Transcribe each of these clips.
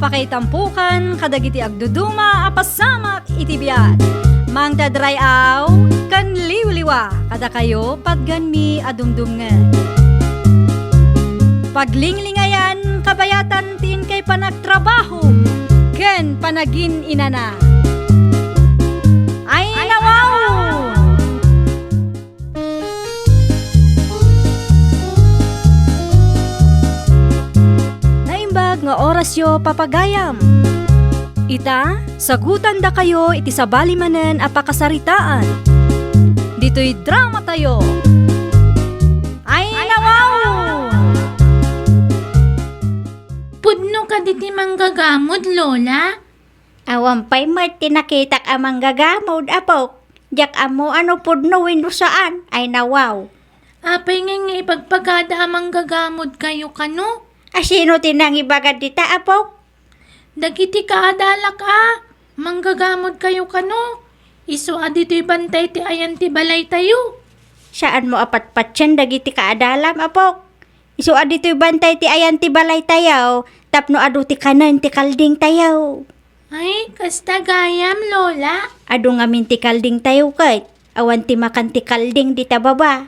Pakaitampukan kadagiti agduduma apasamak itibiyat. Mang tadrayaw kan liwliwa kada kayo patganmi adumdumngan. Paglinglingayan kabayatan tin kay panagtrabaho ken panagin inana. Ay nawaw! Naimbag nga orasyo papagayam. Ita, sagutan da kayo iti sabali manen apakasaritaan. Dito'y drama tayo. Ay nawaw! Pudno ka diti manggagamod, Lola? Awampay Marti nakitak amang gagamod apok. Jak amo ano pudno wino saan ay nawaw. Apay nga ipagpagada amang gagamod kayo kano? Asino tinang ibagad dita apok? Dagiti kaadalak manggagamod kayo kano? Isu adito'y bantay ti ayan ti balay tayo. Saan mo apat-patyan dagiti kaadalam apok? Isu adito'y bantay ti ayan ti balay tayaw. Tapno adu ti kanan ti kalding tayaw. Ay, kasta gayam, Lola. Adu ngamin ti kalding tayo kay. Awan ti makan ti kalding di tababa.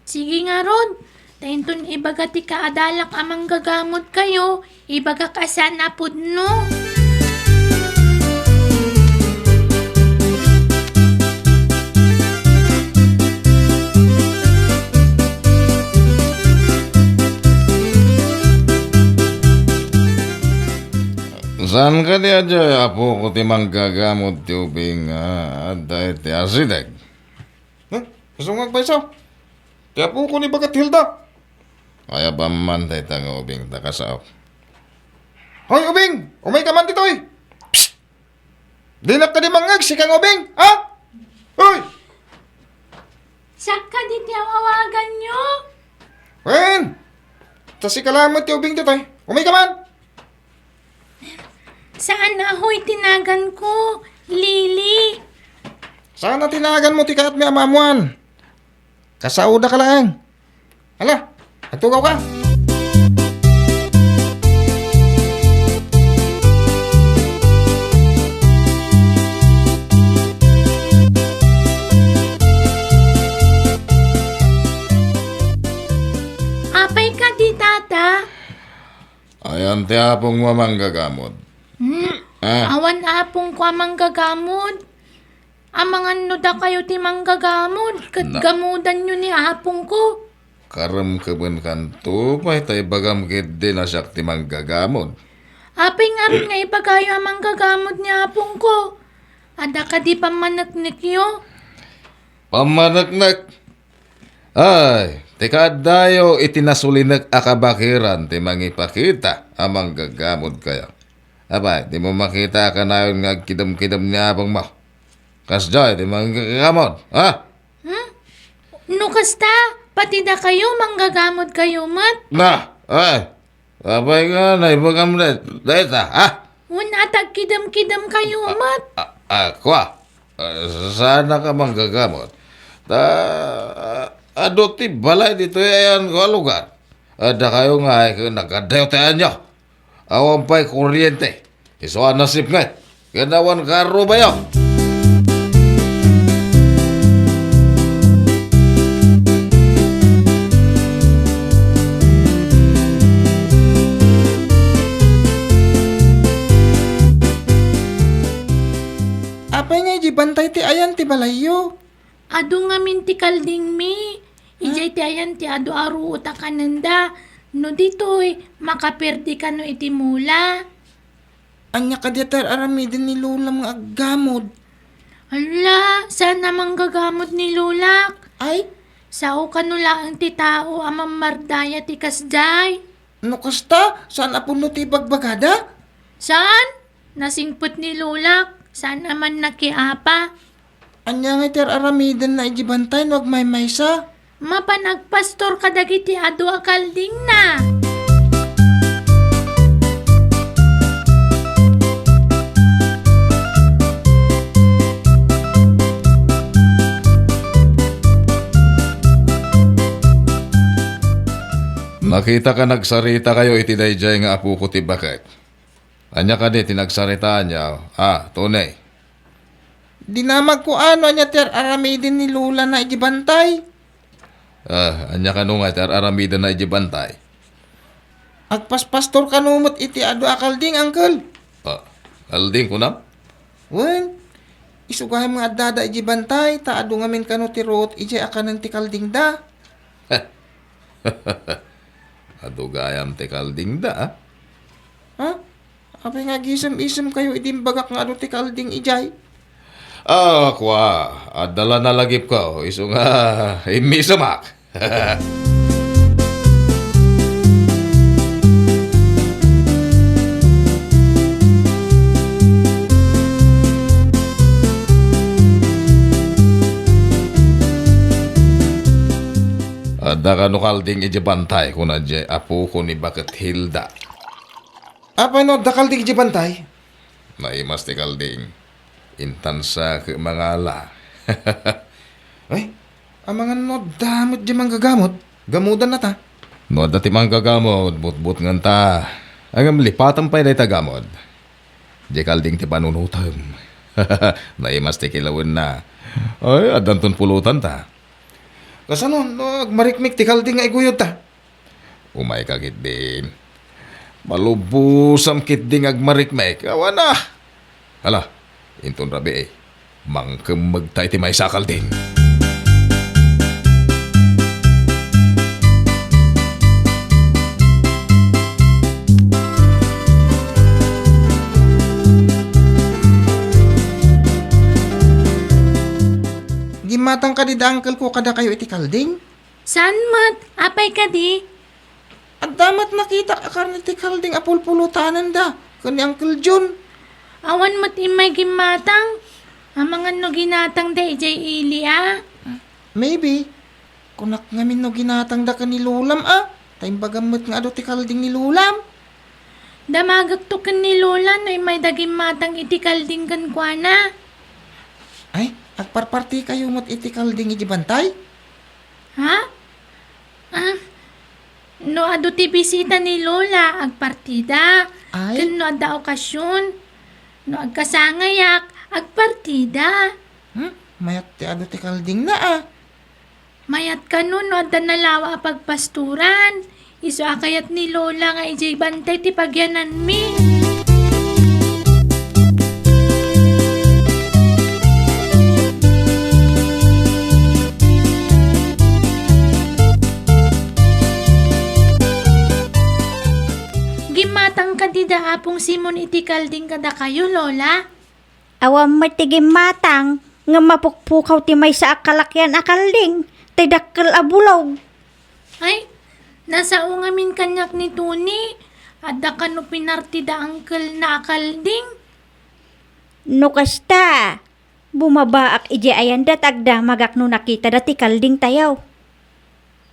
Sige nga ron. Tainton ibaga ti kaadalak amang gagamot kayo. Ibaga kasan na pudno. Saan ka di adya, apo ko ti manggagamot ti ubing dahil ti asideg? Kasungag pa isaw? Ti apo ko ni Bagat Hilda. Kaya ba man tayo tanga ubing takasaw? Hoy ubing! Umay ka man dito'y! Psst! Dinap ka di mangag si kang ubing, ha? Hoy! Saka di awawagan nyo. Wen! Tasi kalamot ti ubing dito'y. Umay ka man! Saan na ho'y tinagan ko? Lili. Sana tinagan mo ti kaat mi amamuan. Kasauda ka lang. Hala, nagtugaw ka. Apay ka di, tata. Ayan ti apong mamanggagamot. Awan apong ko amang gagamod. Amangan no da kayo ti manggagamod. Kat gamudan nyo ni apong ko. Karam kaban kanto, pa'y tayo bagam kit din na siyak ti manggagamot. Apay nga rin nga ipagayo amang gagamod ni apong ko. Ada ka di pamanaknik yo. Pamanaknak. Ay, tika dayo itinasulinak akabakiran ti mangipakita amang gagamot kayo. Abay, di mo makita ka na yun nga kidam-kidam niya abang mo. Kasjoy, di manggagamot, ha? No kasta, pati da kayo manggagamod kayo mat. Na, ay, abay nga na ibagam na, dahita, ha? Una tagkidam-kidam kayo mat. Kwa, sana ka manggagamot. Adoti balay dito yan ko lugar. Ada kayo nga, nagkadayo tayo nyo. Awan pa'y kuryente. Isuan nasip nga. Ganawan karo ba yun? Apay nga bantay ti ayan ti balayo. Ado nga minti kalding mi. Ijay ti ayan ti ado aru uta kananda. No dito'y makaperdi ka no iti mula. Anya ka diyatar aramidin ni Lola mga aggamod. Hala, saan namang gagamot ni Lulak? Ay, Sao ka no lang ti tao amang mardaya ti kasjay? no kasta? Saan apuno ti bagbagada? Saan? Nasingput ni Lulak. Saan naman nakiapa? Anya nga iter aramidin na bantay wag may maysa. Mapanagpastor kadagiti adu akalding na. Nakita ka nagsarita kayo iti dayjay nga apu ko ti bakit. Anya ka di tinagsaritaan niya. Tunay. Dinamag ko ano anya ter aramidin ni Lula na ijibantay. Anya ka nung ati aramida na ijibantay. Agpaspastor kanumot iti adu akalding, uncle. Alding ko na. Wen, isugahay mga adada ijibantay, ta adu ngamin kano ti root ije akanan ti kalding da. Adugayam te kalding da. Ha? Apay nga gisem-isem kayo idimbagak nga adu ti kalding ijay. Kwa. Adala na lagip ko. Iso nga, imisamak. Ada ka no kalding ijibantay ko na je apo ko ni Bakit Hilda. Apay no, da kalding ijibantay? Naimas ti kalding. Intan sa mangala. Ay, ang mga no, damot di manggagamot. Gamudan na ta. No dati mang gagamod, but nganta. Agam lipatan pa na tagamod. Di kalding ti panunutam. Naimas ti kilawin na. Ay, adanton pulutan ta. Kasano, no, agmarikmik ti kalding nga iguyod ta. Umay ka kit din. Malubusam kit ding agmarikmek. Awa na. Hala, inton rabi eh. Mangkem magtay ti may sakal ding. Gimatang ka di da uncle ko kada kayo iti kalding. San mat? Apay ka di? At damat nakita akar ni ti kalding apulpulutanan da. Kani Uncle John. Awan mat imay gimatang. Ang mga no ginatang da ijay ili Maybe. Kunak ngamin no ginatang da ka ni Lulam Taim bagamot nga ado ti kalding ni Lulam. Damagak to kan ni Lola no imay daging matang iti kalding kan kwa na. Ay, agparparti kayo mo't iti kalding ijibantay. Ha? No ado ti bisita ni Lola agpartida. Ay. Ken no adda okasyon. No agkasangayak agpartida. Mayat ti ado ti kalding na Mayat ka no adda nalawa pagpasturan. Iso akayat ni Lola nga ijay bantay ti pagyanan mi. Gimatang ka di da apong Simon iti kalding kada kayo, Lola. Awam matigim matang, nga mapukpukaw ti may sa akalakyan akalding, tay dakkel abulog. Ay, nasa ungamin kanyak ni Tuni. Adda ka no pinarti da angkel na akalding. No kasta, bumabaak ije ayan dat agda magak no nakita dati kalding tayaw.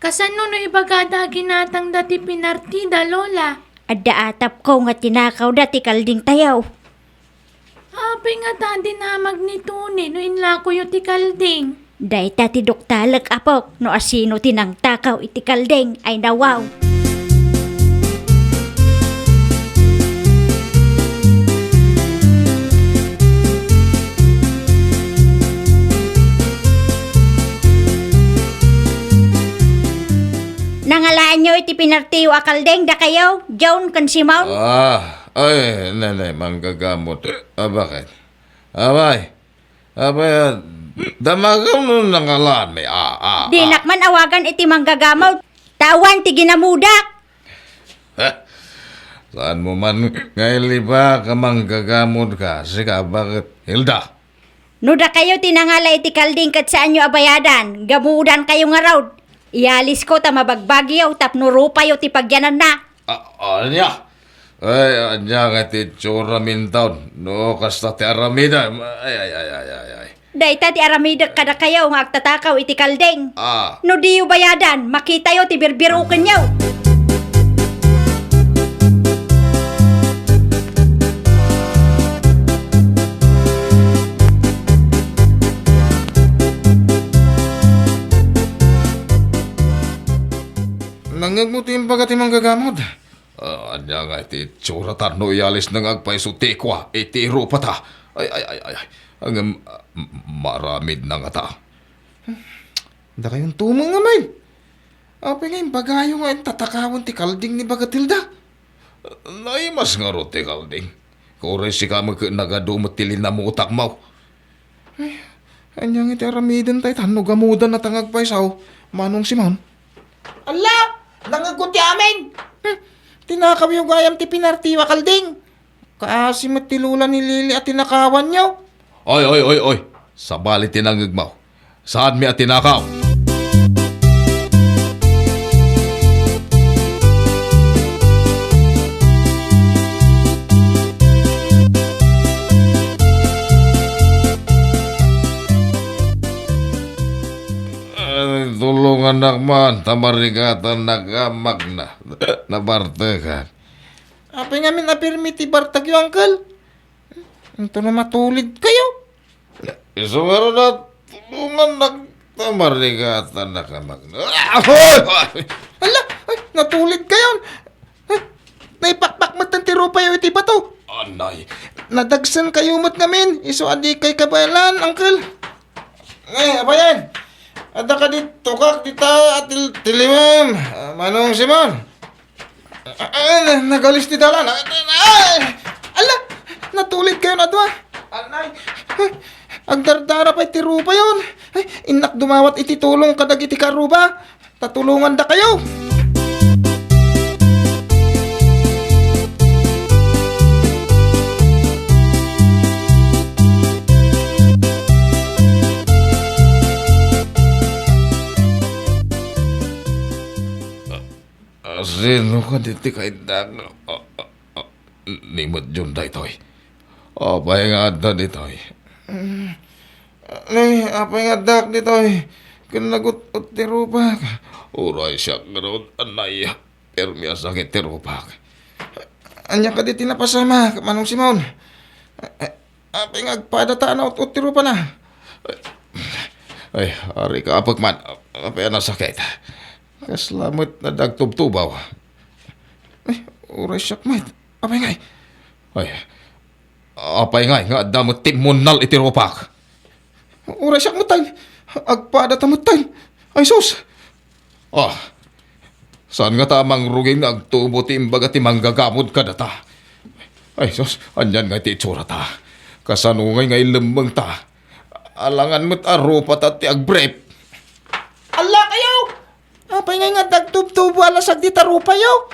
Kasano no ibagada ginatang dati pinarti da, Lola? Adda atap ko nga tinakaw dati kalding tayaw. Apay nga ta dinamag ni Tuni no inlako yu ti kalding. Day tati doktalag apok no asino tinang takaw iti kalding ay nawaw. Nangalaan nyo iti pinartiyo akaldeng da kayo, John kan Simon? Ay, nanay, manggagamot. Bakit? Abay, damagam nun nangalaan may Di nakman awagan iti manggagamaw, tawan ti ginamudak. Saan mo man ngayon ba ka manggagamot ka? Sika, bakit? Hilda? No da kayo tinangala iti kalding kat saan nyo abayadan, gamudan kayo nga raw. Ialis ko ta mabagbagyaw tapno rupayo ti pagyanan na. Anya? Ay, anya nga ti tsura mintaon. No, kasta ti aramida. Ay. Dayta ti aramida kada kayo nga agtatakaw iti kalding. Ah. No diyo bayadan, makita yo ti birbirukan nyo. Nangag mo ti imbagat ti manggagamot. Anya nga iti tsuratan no ialis nang agpaiso tikwa, iti rupa ta. Ay. Ang maramid na nga ta. Da kayong tumong nga may. Apay nga yung bagayo nga yung tatakawon ti kalding ni Bagatilda. Naimas nga ro ti kalding. Kore si ka nagadumot tilin na mo utak mo. Anyang iti aramidan tayo tano gamudan na tangagpaisaw. Manong Simon. Ala! Nangagot ti amin! Tinakaw yung gayam ti pinartiwa kalding. Kaasi matilula ni Lili at tinakawan niyo. Oy. Sabali tinangag mo. Saan mi at tinakaw? Tulungan nakman, tamarigatan nagamag na. Nabartekan. Apay nga min apirmi ti bartag yung uncle. Ito na matulid kayo. Iso nga rin na tulungan tamarigatan nagamag na. Ala! Ay, natulid kayo. Ay, naipakpak mat ng tirupa yung iti bato. Anay. Nadagsan kayo mat ngamin. Iso adi kay kabayalan, uncle. Ay, abayan. Ada ka dito kak dita at tilimam. Manong Simon. Nagalis ti dalan. Ay! Ala! Natulid kayo na doon. Anay. Ang dardara pa iti rupa yun. Ay, inak dumawat iti tulong kadag iti karuba. Tatulungan da kayo. Sino ka diti kay dag? Nimot yun da ito'y. Apay nga da dito'y. Ay, apay nga dak dito eh. Kinagot ti rupa. Uray siya ngayon, anay. Permya sakit tirupak. Anya ka di tinapasama, Manong Simon. Apay nga agpadata na ut ti rupa na. Ay, ari ka apag man. Apay na sakit. Kaslamot na dagtubtubaw. Ay, uray siyak mat. Apay nga. Ay, apay nga damot timunal itirupak. Uray siyak matay. Agpadata matay. Ay, sus. Saan nga tamang ruging nagtubo ti imbaga ti manggagamod ka data? Ay, sus, anyan nga ti itsura ta. Kasanungay nga ilembang ta. Alangan mo't arupat at ti agbrep. Ala kayo! Apay nga dagtub-tubo alasag di tarupa yo.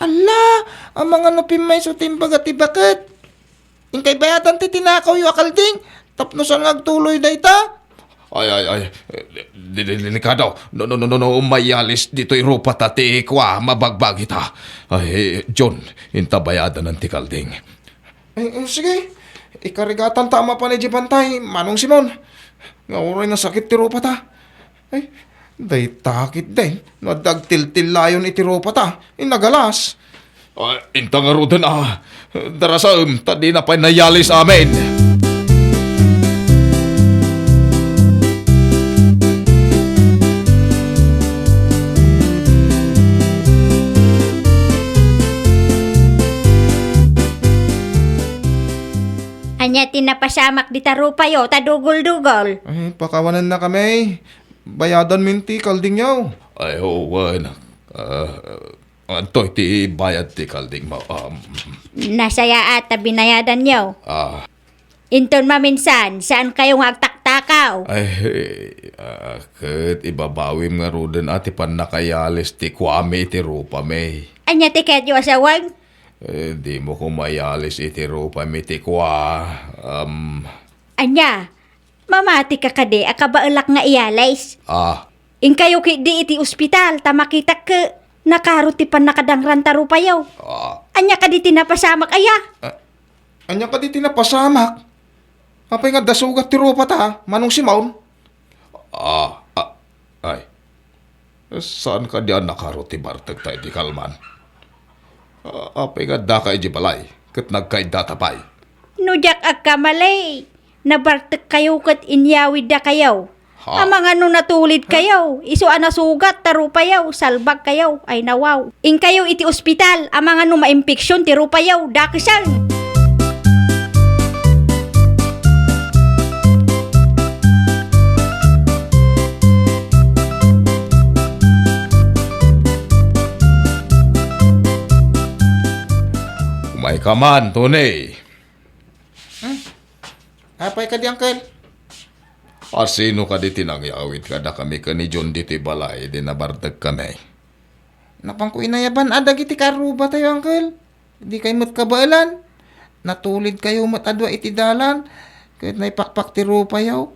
Ala, ang mga nupim may sutimbaga ti bakit. Ingkay bayatan ti tinakaw yu akalding. Tapno sa nagtuloy da ita. Ay, delikado. No, umayalis dito'y rupa ta ti kwa, mabagbag ita. Ay, John, intabayadan ng tikalding. Sige, ikarigatan tama pa ni Jibantay, Manong Simon. Nga oray na sakit ti rupa ta. Ay, day takit din. Nadagtil-til layon iti rupa ta. Inagalas. Intang arudan darasam, tadi na pa nayalis amin. Anya tinapasamak di tarupa yo, tadugol-dugol. Ay, pakawanan na kami. Bayadan minti, kalding yaw. Ay, anak. Antoy, ti bayad ti kalding mo. Nasaya at binayadan yo. Ah, Inton maminsan, saan kayo nga agtaktakaw? ay, ket ibabawim nga ruden ati pan nakayalis ti kwame ti rupa may. Anya tiket yo asawag? Di mo ko mayalis iti rupa may ti kwa. Anya, mamati ka kade, akabaelak nga iyalays. In kayo ki di iti ospital, tamakita ke, nakaruti pan nakadangran tarupayaw. Anya ka di tinapasamak aya. Anya ka di tinapasamak. Apay nga dasugat ti rupa ta, Manong Simon. Ay, saan ka diyan nakaruti bartag tayo di kalman? Apay nga da ka balay, kat nagkay datapay. Nujak agkamalay, nabartek kayo kat inyawid da kayaw. Ha? Ang mga natulid kayo, iso nasugat, tarupayaw, salbag kayo, ay nawaw. In kayo iti ospital, ang mga maimpeksyon, tirupayaw, dakisan. Umay ka man, Tony. Apay ka di, Uncle? Sino ka di tinangyawit ka na kami ka ni John diti balay, di nabardag kami. Napang inayaban, adag iti karuba tayo, Uncle. Di kayo matkabaalan. Natulid kayo matadwa iti dalan. Kahit naipakpak ti rupayaw.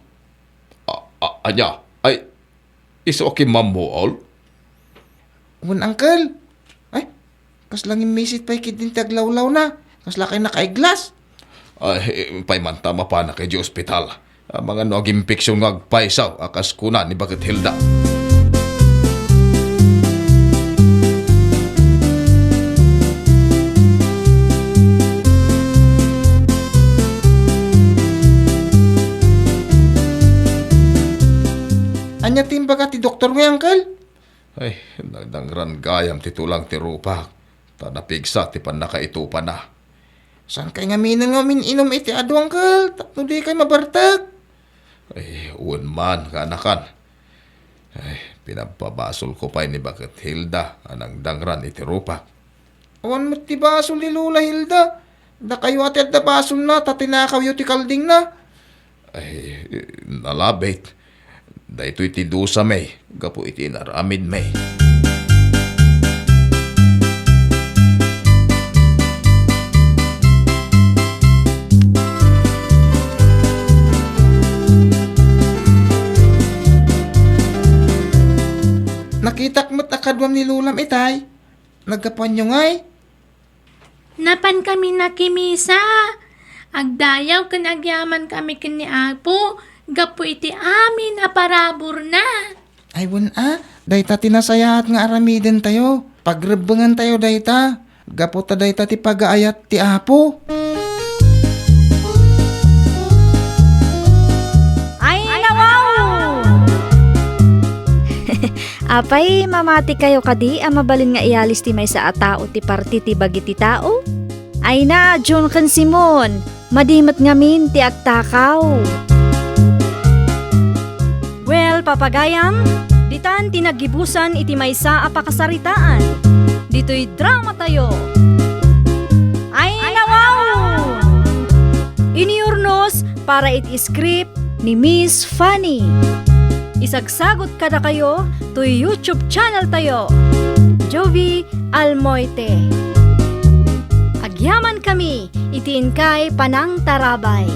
Anya, ay, iso ki mamuol? Uncle. Ay, kaslang imisit pa'y kidin taglawlaw na. Kasla kayo nakaiglas. Ay, paimanta mapana kay di ospital. Mga nagimpeksyon nga agpaisaw, akas kuna ni Bakit Hilda. Anya timbaga ti doktor mo, Uncle? Ay, nagdangran gayam titulang ti rupa. Tanapigsa ti pan nakaitupa na. Saan kayo nga inom iti ado, Uncle? Tapno di kayo mabartag. Ay, uwan man, kanakan. Ay, pinapabasol ko pa ni Bakit Hilda, anang dangran iti rupa. Awan mo ti basol ni Lula Hilda. Da kayo ati at da basol na, tatinakaw yu ti kalding na. Ay, nalabit. Da ito'y tidusa may, gapu iti naramid may. Nakitak mo't akadwam ni Lulam itay. Nagkapanyo ngay. Napan kami nakimisa. Agdayaw kanagyaman kami kini Apo. Gapo iti amin a parabor na. Ay wala, dayta tinasayahat nga aramiden tayo. Pagrebengan tayo dayta. Gaputa dayta ti pagaayat ti Apo. Ay, nawaw! Apay, mamati kayo kadi, mabalin nga ialis ti may sa atao ti parti ti bagi ti tao? Ay na, John kan Simon, madimat ngamin ti agtakaw. Well, papagayam, ditan tinagibusan iti maysa a pakasaritaan. Dito'y drama tayo. Ay, nawaw! Iniurnos para iti script ni Miss Fanny. Isagsagot kada kayo to YouTube channel tayo. Jovi Almoite. Agyaman kami, itiin kay Panang Tarabay.